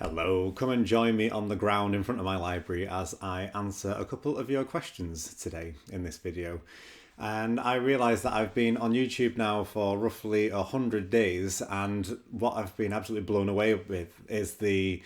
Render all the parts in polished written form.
Hello, come and join me on the ground in front of my library as I answer a couple of your questions today in this video. And I realise that I've been on YouTube now for roughly 100 days, and what I've been absolutely blown away with is the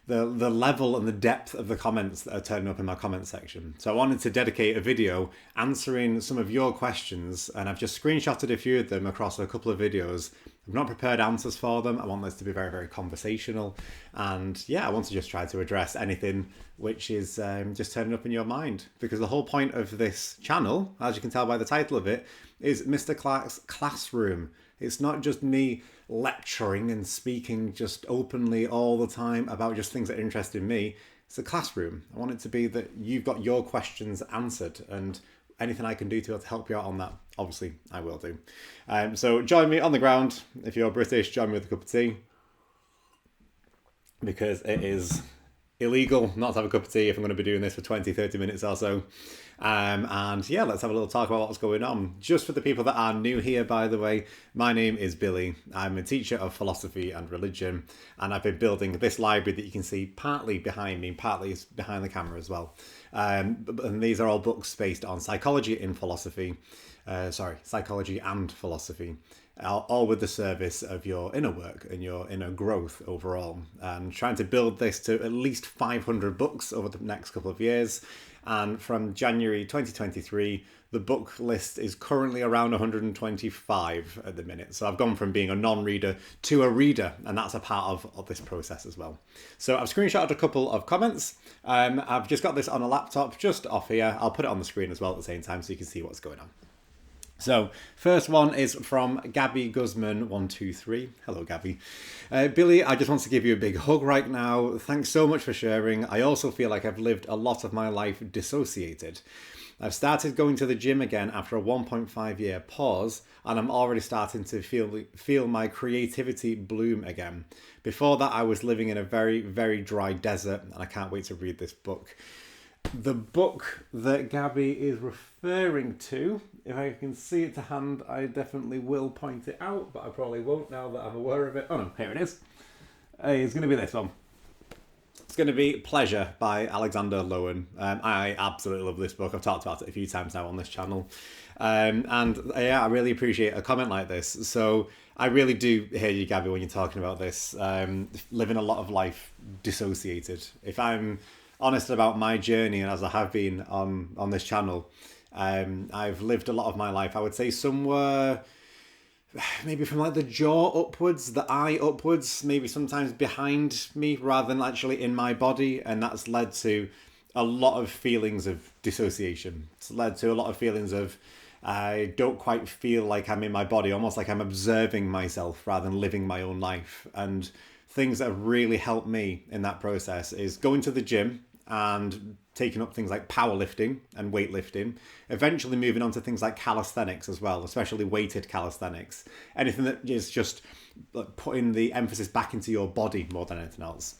level and the depth of the comments that are turning up in my comment section. So I wanted to dedicate a video answering some of your questions, and I've just screenshotted a few of them across a couple of videos. I've not prepared answers for them. I want this to be very, very conversational. And yeah, I want to just try to address anything which is just turning up in your mind. Because the whole point of this channel, as you can tell by the title of it, is Mr. Clark's Classroom. It's not just me lecturing and speaking just openly all the time about just things that are interesting me. It's a classroom. I want it to be that you've got your questions answered, and anything I can do to help you out on that, obviously I will do. So join me on the ground. If you're British, join me with a cup of tea, because it is illegal not to have a cup of tea if I'm going to be doing this for 20-30 minutes or so. And yeah, let's have a little talk about what's going on. Just for the people that are new here, by the way, my name is Billy. I'm a teacher of philosophy and religion, and I've been building this library that you can see partly behind me, partly behind the camera as well. And these are all books based on psychology and philosophy, all with the service of your inner work and your inner growth overall. And trying to build this to at least 500 books over the next couple of years. And from January 2023, the book list is currently around 125 at the minute. So I've gone from being a non-reader to a reader, and that's a part of this process as well. So I've screenshotted a couple of comments. I've just got this on a laptop just off here. I'll put it on the screen as well at the same time so you can see what's going on. So, first one is from Gabby Guzman 123. Hello, Gabby. Billy, I just want to give you a big hug right now. Thanks so much for sharing. I also feel like I've lived a lot of my life dissociated. I've started going to the gym again after a 1.5 year pause, and I'm already starting to feel my creativity bloom again. Before that, I was living in a very, very dry desert, and I can't wait to read this book. The book that Gabby is referring to, if I can see it to hand, I definitely will point it out, but I probably won't now that I'm aware of it. Oh no, here it is. It's going to be this one. It's going to be Pleasure by Alexander Lowen. I absolutely love this book. I've talked about it a few times now on this channel. And yeah, I really appreciate a comment like this. So I really do hear you, Gabby, when you're talking about this. Living a lot of life dissociated. If I'm honest about my journey, and as I have been on this channel, I've lived a lot of my life, I would say somewhere maybe from like the jaw upwards, the eye upwards, maybe sometimes behind me rather than actually in my body, and that's led to a lot of feelings of dissociation. It's led to a lot of feelings of I don't quite feel like I'm in my body, almost like I'm observing myself rather than living my own life. And things that have really helped me in that process is going to the gym and taking up things like powerlifting and weightlifting, eventually moving on to things like calisthenics as well, especially weighted calisthenics. Anything that is just putting the emphasis back into your body more than anything else.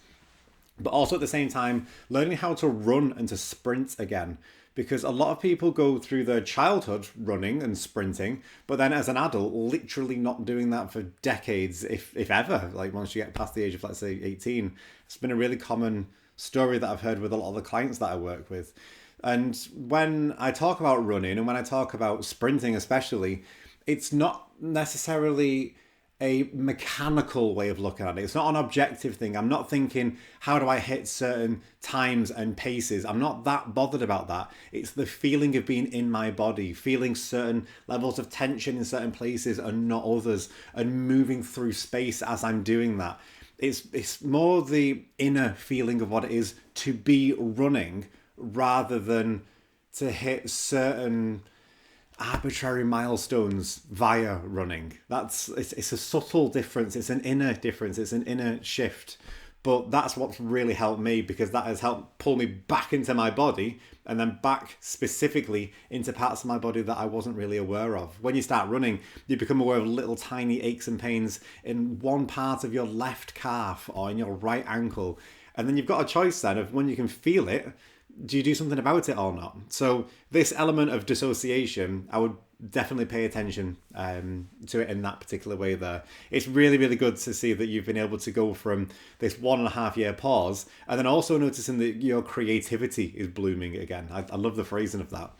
But also at the same time, learning how to run and to sprint again. Because a lot of people go through their childhood running and sprinting, but then as an adult, literally not doing that for decades, if ever. Like once you get past the age of, let's say, 18, it's been a really common story that I've heard with a lot of the clients that I work with. And when I talk about running and when I talk about sprinting especially, it's not necessarily a mechanical way of looking at it. It's not an objective thing. I'm not thinking, how do I hit certain times and paces? I'm not that bothered about that. It's the feeling of being in my body, feeling certain levels of tension in certain places and not others, and moving through space as I'm doing that. It's more the inner feeling of what it is to be running rather than to hit certain arbitrary milestones via running. It's a subtle difference. It's an inner difference. It's an inner shift. But that's what's really helped me, because that has helped pull me back into my body and then back specifically into parts of my body that I wasn't really aware of. When you start running, you become aware of little tiny aches and pains in one part of your left calf or in your right ankle. And then you've got a choice then of when you can feel it, do you do something about it or not? So this element of dissociation, I would definitely pay attention to it in that particular way there. It's really, really good to see that you've been able to go from this 1.5 year pause and then also noticing that your creativity is blooming again. I love the phrasing of that.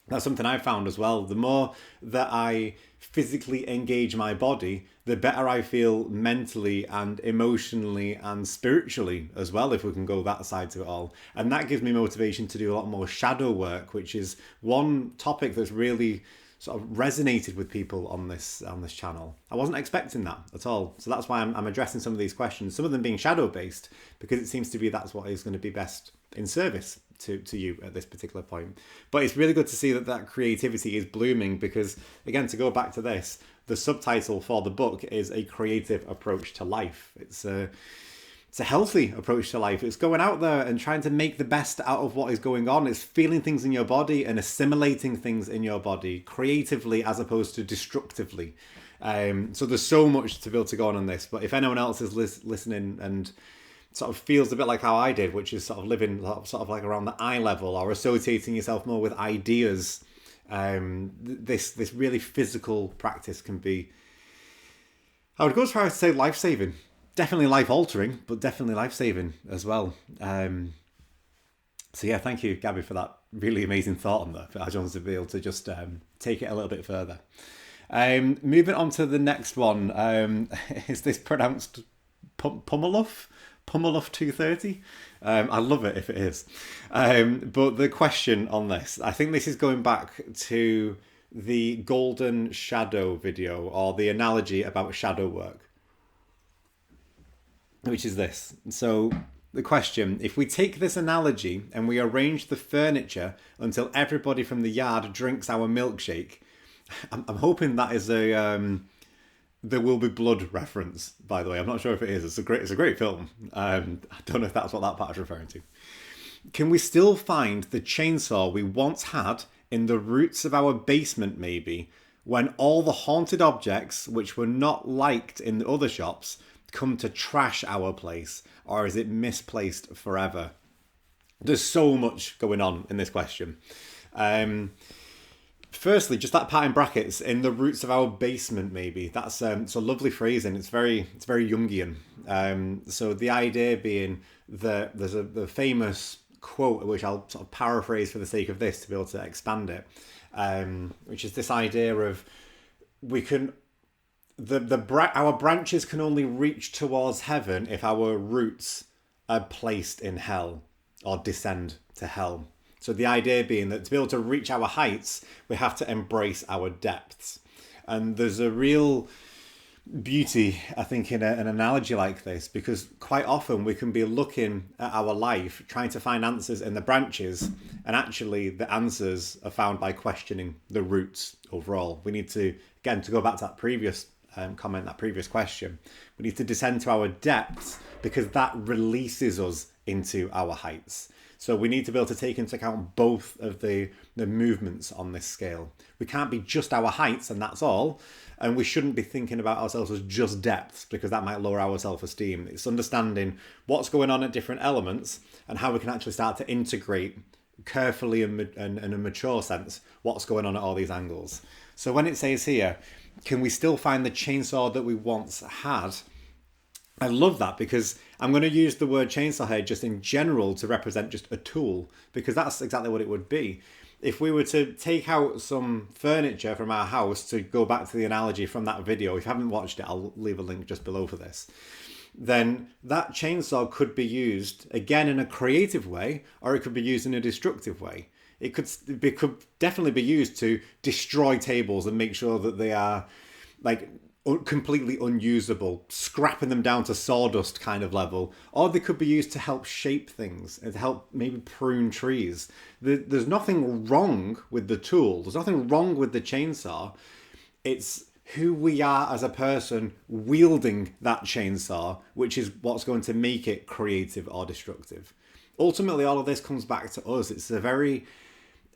That's something I found as well. The more that I physically engage my body, the better I feel mentally and emotionally and spiritually as well, if we can go that side to it all. And that gives me motivation to do a lot more shadow work, which is one topic that's really sort of resonated with people on this channel. I wasn't expecting that at all. So that's why I'm addressing some of these questions, some of them being shadow based, because it seems to be that's what is going to be best in service to you at this particular point. But it's really good to see that that creativity is blooming, because again, to go back to this, the subtitle for the book is A Creative Approach to Life. It's a healthy approach to life. It's going out there and trying to make the best out of what is going on. It's feeling things in your body and assimilating things in your body creatively as opposed to destructively. So there's so much to be able to go on this. But if anyone else is listening and sort of feels a bit like how I did, which is sort of living sort of like around the eye level or associating yourself more with ideas, this really physical practice can be, I would go as far as to say, life-saving. Definitely life-altering, but definitely life-saving as well. So yeah, thank you, Gabby, for that really amazing thought on that. I just wanted to be able to just take it a little bit further. Moving on to the next one. Is this pronounced Pummeluff? Pummeluff 230? I love it if it is. But the question on this, I think this is going back to the golden shadow video, or the analogy about shadow work, which is this. So the question, if we take this analogy and we arrange the furniture until everybody from the yard drinks our milkshake, I'm hoping that is a There Will Be Blood reference, by the way. I'm not sure if it is. It's a great film. I don't know if that's what that part is referring to. Can we still find the chainsaw we once had in the roots of our basement, maybe, when all the haunted objects which were not liked in the other shops come to trash our place, or is it misplaced forever? There's so much going on in this question. Firstly, just that part in brackets, in the roots of our basement, maybe. That's it's a lovely phrasing. It's very Jungian. So the idea being that there's the famous quote, which I'll sort of paraphrase for the sake of this to be able to expand it, which is this idea of we can our branches can only reach towards heaven if our roots are placed in hell or descend to hell. So the idea being that to be able to reach our heights, we have to embrace our depths. And there's a real beauty, I think, in an analogy like this, because quite often we can be looking at our life, trying to find answers in the branches, and actually the answers are found by questioning the roots overall. We need to, again, to go back to that previous comment, that previous question, we need to descend to our depths, because that releases us into our heights. So we need to be able to take into account both of the movements on this scale. We can't be just our heights and that's all. And we shouldn't be thinking about ourselves as just depths, because that might lower our self-esteem. It's understanding what's going on at different elements and how we can actually start to integrate carefully and in a mature sense what's going on at all these angles. So when it says here, can we still find the chainsaw that we once had? I love that, because I'm going to use the word chainsaw here just in general to represent just a tool, because that's exactly what it would be. If we were to take out some furniture from our house, to go back to the analogy from that video, if you haven't watched it, I'll leave a link just below for this, then that chainsaw could be used, again, in a creative way, or it could be used in a destructive way. It could definitely be used to destroy tables and make sure that they are like completely unusable, scrapping them down to sawdust kind of level, or they could be used to help shape things and to help maybe prune trees. There's nothing wrong with the tool. There's nothing wrong with the chainsaw. It's who we are as a person wielding that chainsaw, which is what's going to make it creative or destructive. Ultimately, all of this comes back to us. It's a very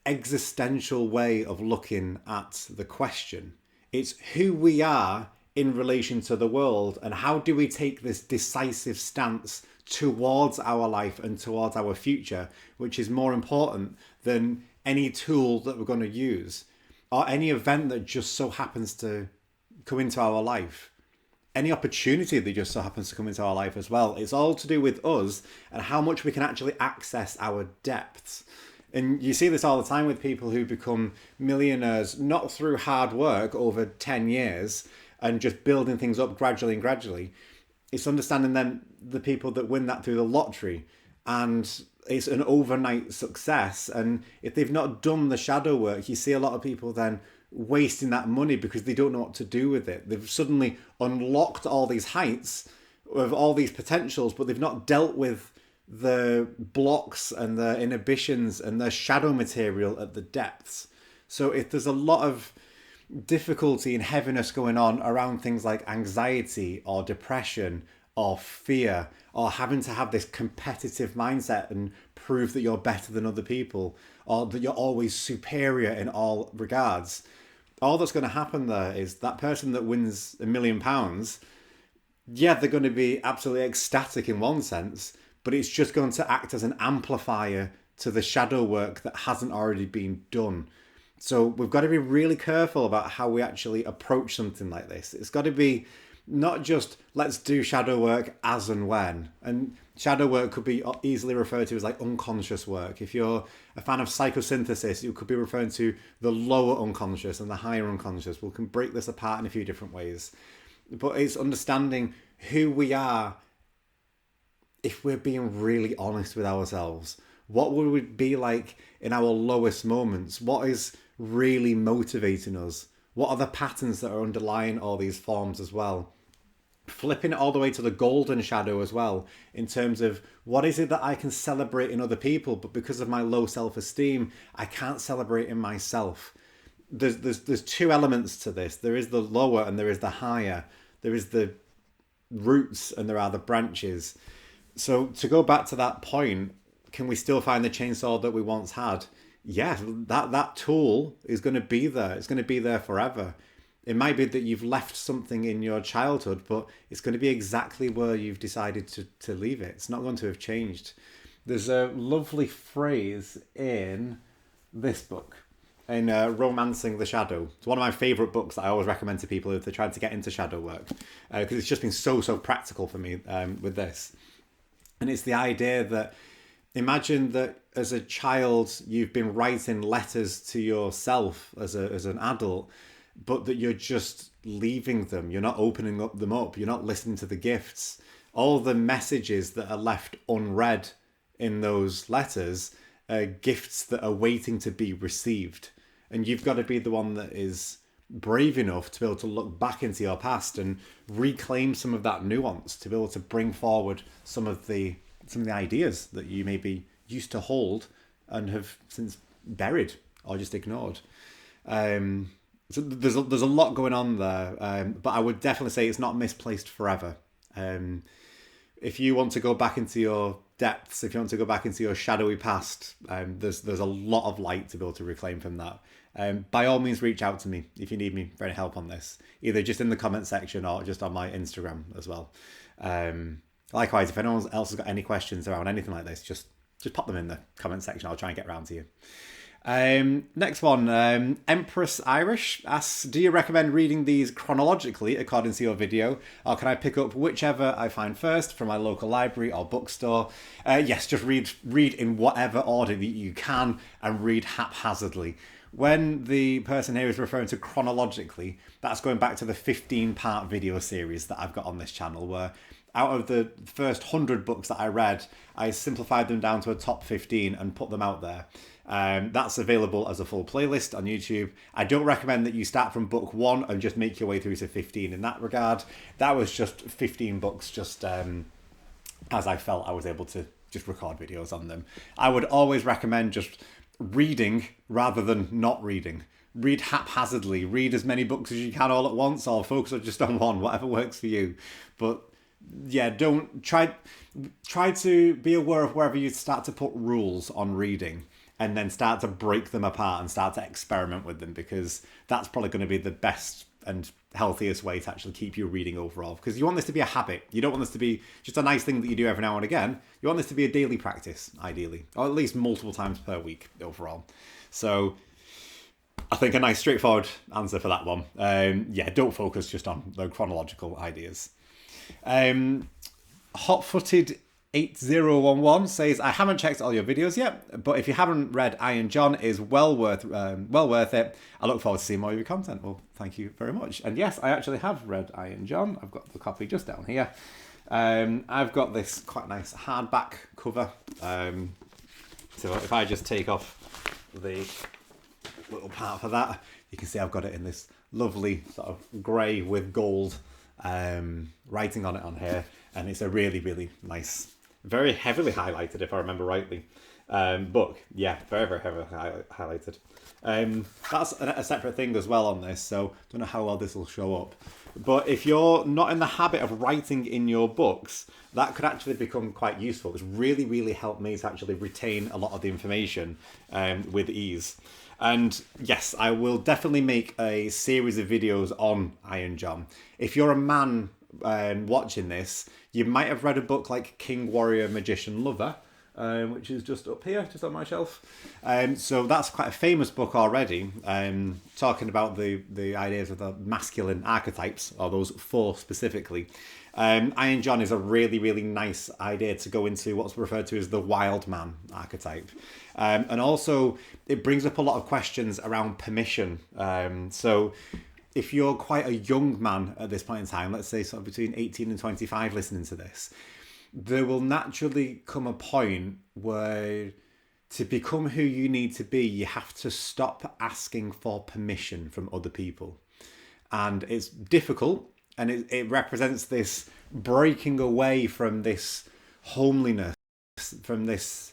existential way of looking at the question. It's who we are in relation to the world, and how do we take this decisive stance towards our life and towards our future, which is more important than any tool that we're going to use. or any event that just so happens to come into our life, any opportunity that just so happens to come into our life as well. It's all to do with us and how much we can actually access our depths. And you see this all the time with people who become millionaires, not through hard work over 10 years and just building things up gradually and gradually. It's understanding then the people that win that through the lottery, and it's an overnight success. And if they've not done the shadow work, you see a lot of people then wasting that money because they don't know what to do with it. They've suddenly unlocked all these heights of all these potentials, but they've not dealt with the blocks and the inhibitions and the shadow material at the depths. So if there's a lot of difficulty and heaviness going on around things like anxiety or depression or fear, or having to have this competitive mindset and prove that you're better than other people, or that you're always superior in all regards, all that's going to happen there is that person that wins £1 million, yeah, they're going to be absolutely ecstatic in one sense, but it's just going to act as an amplifier to the shadow work that hasn't already been done. So we've got to be really careful about how we actually approach something like this. It's got to be not just let's do shadow work as and when. And shadow work could be easily referred to as like unconscious work. If you're a fan of psychosynthesis, you could be referring to the lower unconscious and the higher unconscious. We can break this apart in a few different ways. But it's understanding who we are if we're being really honest with ourselves. What would we be like in our lowest moments? What is really motivating us? What are the patterns that are underlying all these forms as well? Flipping it all the way to the golden shadow as well, in terms of what is it that I can celebrate in other people, but because of my low self-esteem, I can't celebrate in myself. There's two elements to this. There is the lower and there is the higher. There is the roots and there are the branches. So to go back to that point, can we still find the chainsaw that we once had? Yeah, that tool is going to be there. It's going to be there forever. It might be that you've left something in your childhood, but it's going to be exactly where you've decided to leave it. It's not going to have changed. There's a lovely phrase in this book, in Romancing the Shadow. It's one of my favourite books that I always recommend to people if they're trying to get into shadow work, because it's just been so practical for me with this. And it's the idea that imagine that as a child, you've been writing letters to yourself as an adult, but that you're just leaving them. You're not opening them up. You're not listening to the gifts. All the messages that are left unread in those letters are gifts that are waiting to be received. And you've got to be the one that is brave enough to be able to look back into your past and reclaim some of that nuance, to be able to bring forward some of the ideas that you maybe used to hold and have since buried or just ignored. So there's a lot going on there, but I would definitely say it's not misplaced forever. If you want to go back into your depths, if you want to go back into your shadowy past, there's a lot of light to be able to reclaim from that. By all means, reach out to me if you need me for any help on this, either just in the comment section or just on my Instagram as well. Likewise, if anyone else has got any questions around anything like this, just pop them in the comment section. I'll try and get around to you. Next one, Empress Irish asks, do you recommend reading these chronologically according to your video, or can I pick up whichever I find first from my local library or bookstore? Yes, just read in whatever order that you can and read haphazardly. When the person here is referring to chronologically, that's going back to the 15-part video series that I've got on this channel, where out of the first 100 books that I read, I simplified them down to a top 15 and put them out there. That's available as a full playlist on YouTube. I don't recommend that you start from book 1 and just make your way through to 15 in that regard. That was just 15 books, just as I felt I was able to just record videos on them. I would always recommend just reading rather than not reading. Read haphazardly. Read as many books as you can all at once, or focus just on one, whatever works for you. But yeah, don't try to be aware of wherever you start to put rules on reading, and then start to break them apart and start to experiment with them, because that's probably going to be the best and healthiest way to actually keep you reading overall. Because you want this to be a habit. You don't want this to be just a nice thing that you do every now and again. You want this to be a daily practice, ideally, or at least multiple times per week overall. So I think a nice straightforward answer for that one. Yeah, don't focus just on the chronological ideas. Hot-footed 8011 says, I haven't checked all your videos yet, but if you haven't read Iron John, it is well worth it. I look forward to seeing more of your content. Well, thank you very much. And yes, I actually have read Iron John. I've got the copy just down here. I've got this quite nice hardback cover. So if I just take off the little part for that, you can see I've got it in this lovely sort of grey with gold writing on it on here. And it's a really, really nice, very heavily highlighted, if I remember rightly, book. Yeah, very, very heavily highlighted. That's a separate thing as well on this, so don't know how well this will show up. But if you're not in the habit of writing in your books, that could actually become quite useful. It's really, really helped me to actually retain a lot of the information with ease. And yes, I will definitely make a series of videos on Iron John. If you're a man watching this, you might have read a book like King, Warrior, Magician, Lover, which is just up here, just on my shelf. So that's quite a famous book already, talking about the ideas of the masculine archetypes, or those four specifically. Iron John is a really, really nice idea to go into what's referred to as the wild man archetype. And also, it brings up a lot of questions around permission. So if you're quite a young man at this point in time, let's say sort of between 18 and 25 listening to this, there will naturally come a point where to become who you need to be, you have to stop asking for permission from other people. And it's difficult, and it represents this breaking away from this homeliness, from this,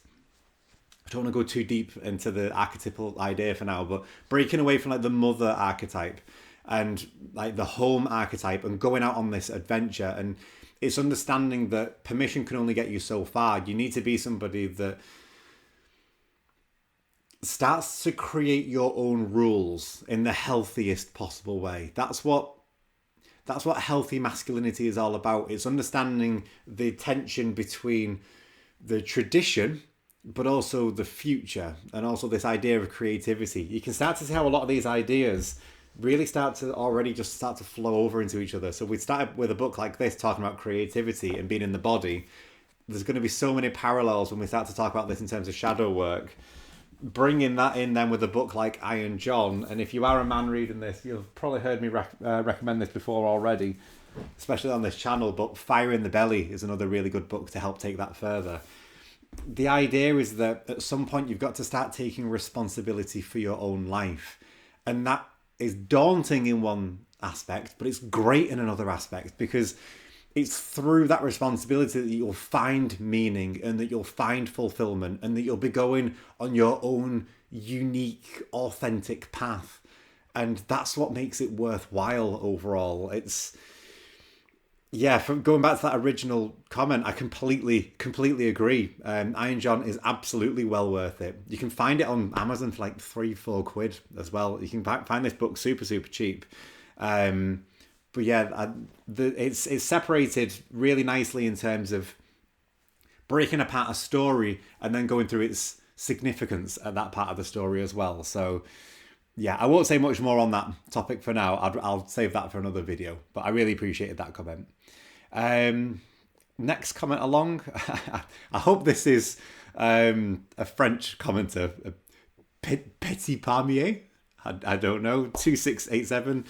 I don't want to go too deep into the archetypal idea for now, but breaking away from like the mother archetype and like the home archetype and going out on this adventure. And it's understanding that permission can only get you so far. You need to be somebody that starts to create your own rules in the healthiest possible way. That's what healthy masculinity is all about. It's understanding the tension between the tradition but also the future, and also this idea of creativity. You can start to see how a lot of these ideas really start to flow over into each other. So we started with a book like this talking about creativity and being in the body. There's going to be so many parallels when we start to talk about this in terms of shadow work. Bringing that in then with a book like Iron John, and if you are a man reading this, you've probably heard me recommend this before already, especially on this channel, but Fire in the Belly is another really good book to help take that further. The idea is that at some point you've got to start taking responsibility for your own life, and that is daunting in one aspect, but it's great in another aspect, because it's through that responsibility that you'll find meaning and that you'll find fulfillment and that you'll be going on your own unique, authentic path. And that's what makes it worthwhile overall. It's, yeah, from going back to that original comment, I completely agree. Iron John is absolutely well worth it. You can find it on Amazon for like £3-4 as well. You can find this book super cheap. But yeah, it's separated really nicely in terms of breaking apart a story and then going through its significance at that part of the story as well. So yeah, I won't say much more on that topic for now. I'll save that for another video, but I really appreciated that comment. Next comment along. I hope this is a French commenter, Petit Palmier. I don't know, 2687.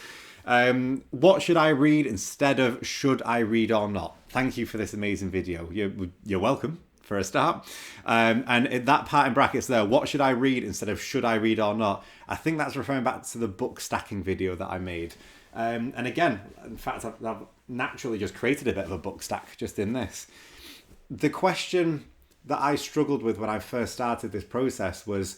What should I read instead of should I read or not? Thank you for this amazing video. You're welcome for a start. And in that part in brackets there, what should I read instead of should I read or not? I think that's referring back to the book stacking video that I made. And again, in fact, I've naturally just created a bit of a book stack just in this. The question that I struggled with when I first started this process was,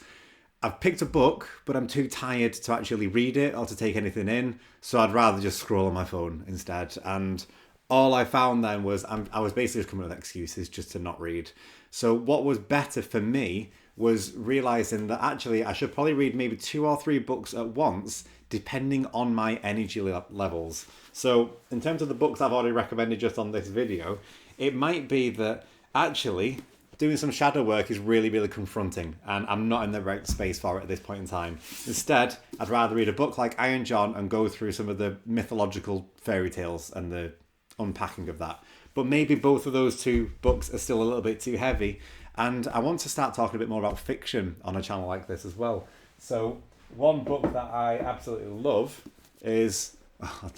I've picked a book, but I'm too tired to actually read it or to take anything in, so I'd rather just scroll on my phone instead. And all I found then was I was basically just coming up with excuses just to not read. So what was better for me was realizing that actually I should probably read maybe 2 or 3 books at once, depending on my energy levels. So in terms of the books I've already recommended just on this video, it might be that actually doing some shadow work is really, really confronting, and I'm not in the right space for it at this point in time. Instead, I'd rather read a book like Iron John and go through some of the mythological fairy tales and the unpacking of that. But maybe both of those two books are still a little bit too heavy, and I want to start talking a bit more about fiction on a channel like this as well. So one book that I absolutely love is,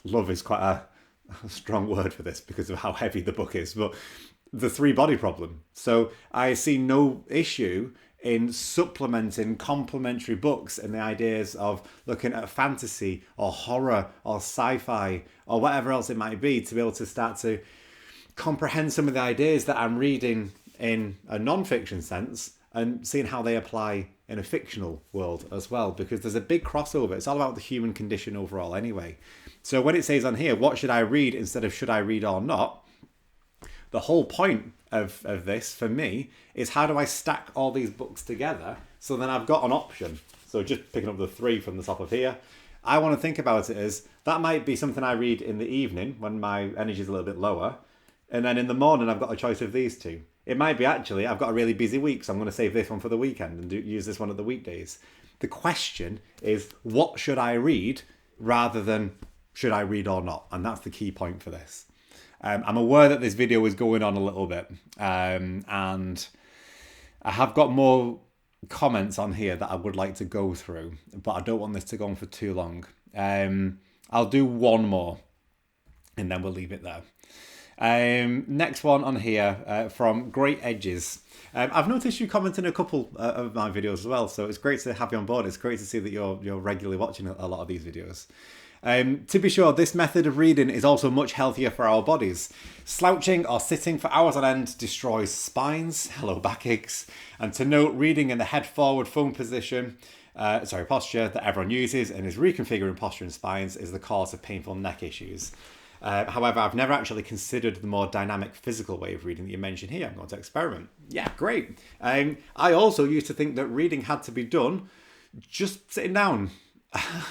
love is quite a strong word for this because of how heavy the book is, but The Three Body Problem. So I see no issue in supplementing complementary books and the ideas of looking at fantasy or horror or sci-fi or whatever else it might be to be able to start to comprehend some of the ideas that I'm reading in a non-fiction sense and seeing how they apply in a fictional world as well, because there's a big crossover. It's all about the human condition overall anyway. So when it says on here, what should I read instead of should I read or not? The whole point of this for me is how do I stack all these books together so then I've got an option. So just picking up the three from the top of here, I want to think about it as that might be something I read in the evening when my energy is a little bit lower. And then in the morning, I've got a choice of these two. It might be actually, I've got a really busy week, so I'm going to save this one for the weekend and use this one at the weekdays. The question is, what should I read rather than should I read or not? And that's the key point for this. I'm aware that this video is going on a little bit, and I have got more comments on here that I would like to go through, but I don't want this to go on for too long. I'll do one more and then we'll leave it there. Next one on here from Great Edges. I've noticed you commenting a couple of my videos as well, so it's great to have you on board. It's great to see that you're regularly watching a lot of these videos. To be sure, this method of reading is also much healthier for our bodies. Slouching or sitting for hours on end destroys spines, hello backaches, and to note, reading in the head forward phone position, posture that everyone uses and is reconfiguring posture and spines is the cause of painful neck issues. However, I've never actually considered the more dynamic physical way of reading that you mentioned here. I'm going to experiment. Yeah, great. I also used to think that reading had to be done just sitting down.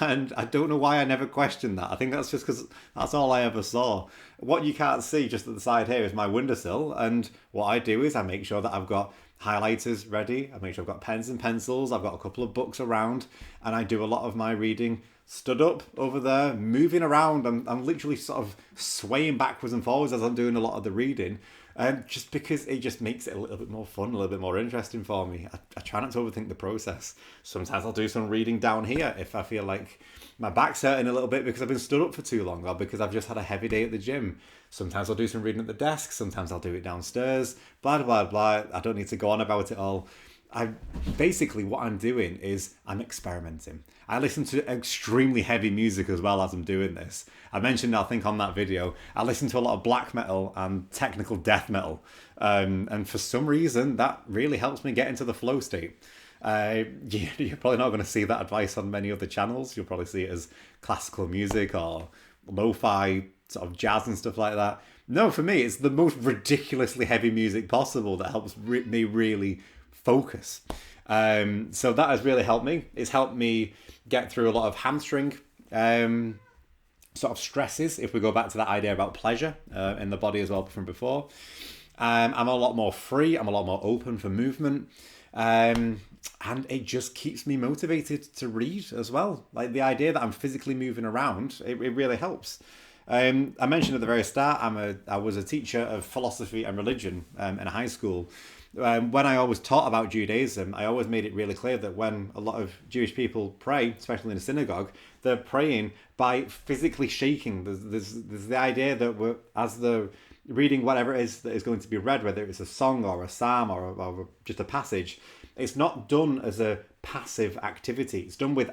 And I don't know why I never questioned that. I think that's just because that's all I ever saw. What you can't see just at the side here is my windowsill. And what I do is I make sure that I've got highlighters ready. I make sure I've got pens and pencils. I've got a couple of books around. And I do a lot of my reading stood up over there, moving around. I'm literally sort of swaying backwards and forwards as I'm doing a lot of the reading. Just because it just makes it a little bit more fun, a little bit more interesting for me. I try not to overthink the process. Sometimes I'll do some reading down here if I feel like my back's hurting a little bit because I've been stood up for too long or because I've just had a heavy day at the gym. Sometimes I'll do some reading at the desk. Sometimes I'll do it downstairs. Blah, blah, blah. I don't need to go on about it all. Basically what I'm doing is I'm experimenting. I listen to extremely heavy music as well as I'm doing this. I mentioned, I think on that video, I listen to a lot of black metal and technical death metal. And for some reason, that really helps me get into the flow state. You're probably not going to see that advice on many other channels. You'll probably see it as classical music or lo-fi sort of jazz and stuff like that. No, for me, it's the most ridiculously heavy music possible that helps me really focus. So that has really helped me. It's helped me get through a lot of hamstring sort of stresses, if we go back to that idea about pleasure in the body as well from before. I'm a lot more free. I'm a lot more open for movement. And it just keeps me motivated to read as well. Like the idea that I'm physically moving around, it really helps. I mentioned at the very start, I was a teacher of philosophy and religion in a high school. When I always taught about Judaism, I always made it really clear that when a lot of Jewish people pray, especially in a synagogue, they're praying by physically shaking. There's the idea that as they're reading whatever it is that is going to be read, whether it's a song or a psalm or just a passage, it's not done as a passive activity. It's done with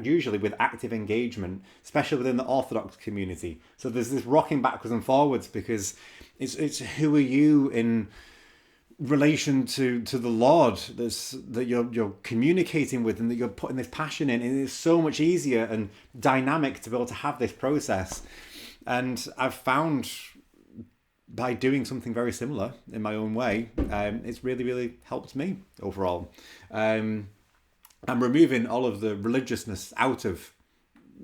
usually with active engagement, especially within the Orthodox community. So there's this rocking backwards and forwards because it's who are you in relation to the Lord that you're communicating with and that you're putting this passion in, and it's so much easier and dynamic to be able to have this process. And I've found by doing something very similar in my own way, it's really, really helped me overall. I'm removing all of the religiousness out of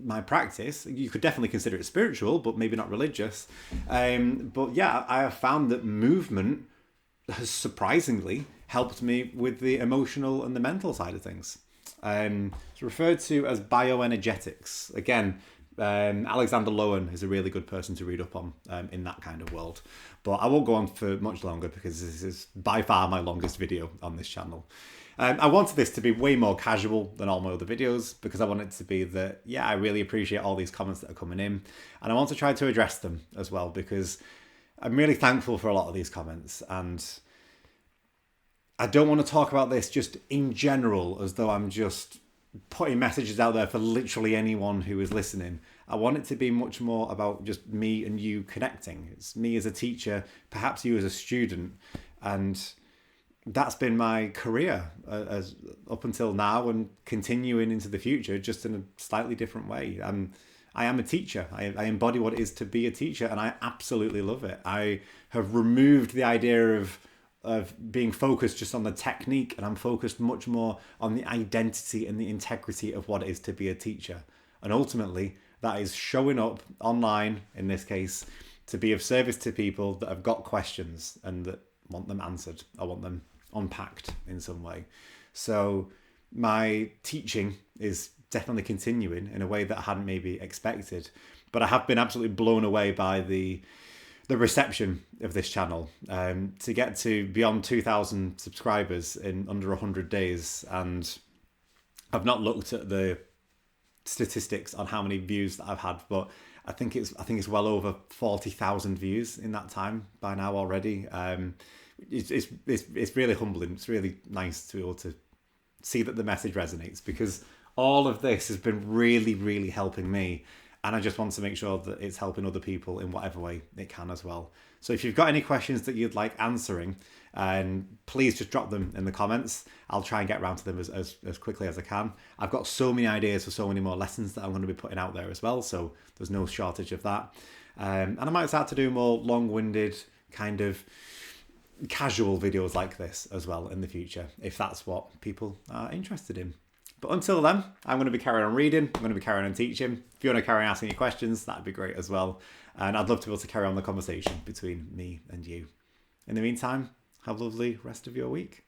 my practice. You could definitely consider it spiritual, but maybe not religious. But yeah, I have found that movement has surprisingly helped me with the emotional and the mental side of things. It's referred to as bioenergetics. Again, Alexander Lowen is a really good person to read up on in that kind of world. But I won't go on for much longer because this is by far my longest video on this channel. I wanted this to be way more casual than all my other videos because I want it to be that, yeah, I really appreciate all these comments that are coming in. And I want to try to address them as well because I'm really thankful for a lot of these comments. And I don't want to talk about this just in general as though I'm just putting messages out there for literally anyone who is listening. I want it to be much more about just me and you connecting. It's me as a teacher, perhaps you as a student. And that's been my career as up until now and continuing into the future, just in a slightly different way. I am a teacher. I embody what it is to be a teacher, and I absolutely love it. I have removed the idea of being focused just on the technique, and I'm focused much more on the identity and the integrity of what it is to be a teacher. And ultimately, that is showing up online, in this case, to be of service to people that have got questions and that want them answered. I want them unpacked in some way. So my teaching is definitely continuing in a way that I hadn't maybe expected, but I have been absolutely blown away by the reception of this channel. To get to beyond 2,000 subscribers in under 100 days, and I've not looked at the statistics on how many views that I've had, but I think it's well over 40,000 views in that time by now already. It's really humbling. It's really nice to be able to see that the message resonates, because all of this has been really, really helping me. And I just want to make sure that it's helping other people in whatever way it can as well. So if you've got any questions that you'd like answering, please just drop them in the comments. I'll try and get around to them as quickly as I can. I've got so many ideas for so many more lessons that I'm going to be putting out there as well. So there's no shortage of that. And I might start to do more long-winded kind of casual videos like this as well in the future, if that's what people are interested in. But until then, I'm going to be carrying on reading. I'm going to be carrying on teaching. If you want to carry on asking your questions, that'd be great as well. And I'd love to be able to carry on the conversation between me and you. In the meantime, have a lovely rest of your week.